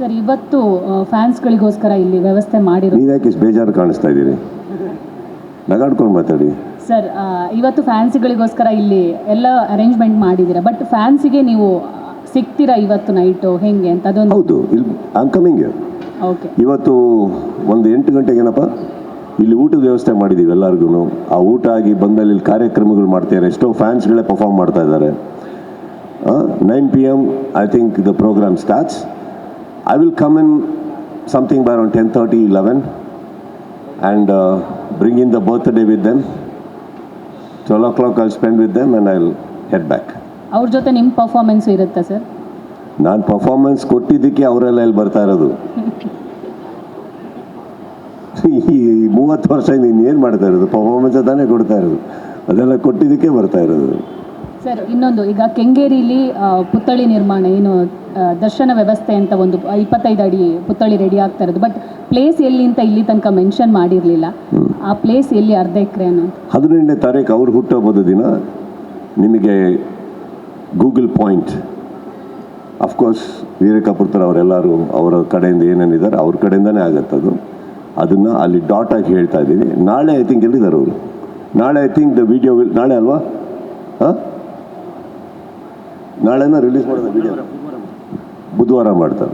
Sir, ಇವತ್ತು ಫ್ಯಾನ್ಸ್ಗಳಿಗೋಸ್ಕರ ಇಲ್ಲಿ ವ್ಯವಸ್ಥೆ ಮಾಡಿರೋ ನೀವು ಯಾಕೆ ಬೇಜಾರು ಕಾಣಿಸ್ತಾ ಇದ್ದೀರಿ? ನಗಾಡ್ಕೊಂಡು ಮಾತಾಡಿ ಸರ್. ಇವತ್ತು ಫ್ಯಾನ್ಸ್ಗಳಿಗೋಸ್ಕರ ಇಲ್ಲಿ ಎಲ್ಲ ಅರೇಂಜ್ಮೆಂಟ್ ಮಾಡಿದ್ದೀರಾ, ಬಟ್ ಫ್ಯಾನ್ಸಿಗೆ ನೀವು ಸಿಗ್ತೀರಾ ಇವತ್ತು ನೈಟು ಹೆಂಗೆ ಅಂತ ಅದೊಂದು? ಹೌದು, ಇಲ್ಲಿ ಐಮ್ ಕಮಿಂಗ್. ಓಕೆ, ಇವತ್ತು ಒಂದು 8 ಗಂಟೆಗೇನಪ್ಪ ಇಲ್ಲಿ ಊಟದ ವ್ಯವಸ್ಥೆ ಮಾಡಿದ್ದೀವಿ ಎಲ್ಲರಿಗೂ. ಆ ಊಟ ಆಗಿ ಬಂದಲ್ಲಿ ಇಲ್ಲಿ ಕಾರ್ಯಕ್ರಮಗಳು ಮಾಡ್ತಾರೆ. ಎಷ್ಟೋ ಫ್ಯಾನ್ಸ್ಗಳೇ ಪರ್ಫಾರ್ಮ್ ಮಾಡ್ತಾ ಇದ್ದಾರೆ. 9 PM I think the program starts. I will come in something by around 10:30, 11 and bring in the birthday with them. 12 o'clock I'll spend with them and I'll head back. ಅವ್ರ ಜೊತೆ ನಿಮ್ಮ ಪರ್ಫಾರ್ಮೆನ್ಸ್ ಇರುತ್ತಾ sir? ನಾನು performance ಕೊಟ್ಟಿದ್ದಕ್ಕೆ ಅವರೆಲ್ಲ ಇಲ್ಲಿ ಬರ್ತಾ ಇರೋದು. ಈ 30 ವರ್ಷದಿಂದ ಇನ್ನೇನು ಮಾಡ್ತಾ ಇರೋದು? ಪರ್ಫಾರ್ಮೆನ್ಸ್ ತಾನೇ ಕೊಡ್ತಾ ಇರೋದು. ಅದೆಲ್ಲ ಕೊಟ್ಟಿದ್ದಕ್ಕೆ ಬರ್ತಾ ಇರೋದು. ಸರ್, ಇನ್ನೊಂದು, ಈಗ ಕೆಂಗೇರಿಲಿ ಪುತ್ಥಳಿ ನಿರ್ಮಾಣ ಏನು ದರ್ಶನ ವ್ಯವಸ್ಥೆ ಅಂತ ಒಂದು 25 ಅಡಿ ಪುತ್ಥಳಿ ರೆಡಿ ಆಗ್ತಾ ಇರೋದು, ಬಟ್ ಪ್ಲೇಸ್ ಎಲ್ಲಿ ಅಂತ ಇಲ್ಲಿ ತನಕ ಮೆನ್ಷನ್ ಮಾಡಿರಲಿಲ್ಲ. ಆ ಪ್ಲೇಸ್ ಎಲ್ಲಿ? ಅರ್ಧ ಎಕರೆ ಅನ್ನೋ 18ನೇ ತಾರೀಕು ಅವ್ರು ಹುಟ್ಟುಹಬ್ಬದ ದಿನ ನಿಮಗೆ ಗೂಗಲ್ ಪಾಯಿಂಟ್, ಅಫ್ಕೋರ್ಸ್ ವೀರಕಪುತ್ರ ಅವರೆಲ್ಲರೂ ಅವರ ಕಡೆಯಿಂದ ಏನೇನಿದ್ದಾರೆ ಅವ್ರ ಕಡೆಯಿಂದನೇ ಆಗತ್ತದು. ಅದನ್ನು ಅಲ್ಲಿ ಡಾಟ್ ಆಗಿ ಹೇಳ್ತಾ ಇದ್ದೀವಿ. ನಾಳೆ ಐ ಥಿಂಕ್ ಎಲ್ಲಿದ್ದಾರೆ ಅವರು? ನಾಳೆ ಐ ಥಿಂಕ್ ದ ವಿಡಿಯೋ ನಾಳೆ ಅಲ್ವಾ? ನಾಳೆನ ರಿಲೀಸ್ ಮಾಡೋದು ವಿಡಿಯೋ ಬುಧವಾರ ಮಾಡ್ತಾರೆ.